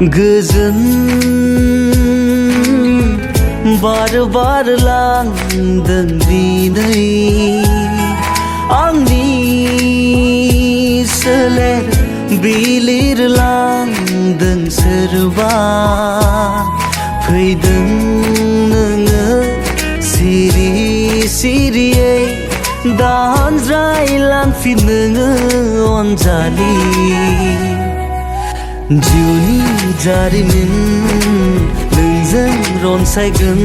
गोजोन बार बार लांदों दिनै आंनि सोलेर बिलिरलांदों सोरबा फैदों नोङो सिरि सिरियै दानज्रायलांफिन नोङो अनजालि जिउनि जारिमिन नोंजों रनसायगोन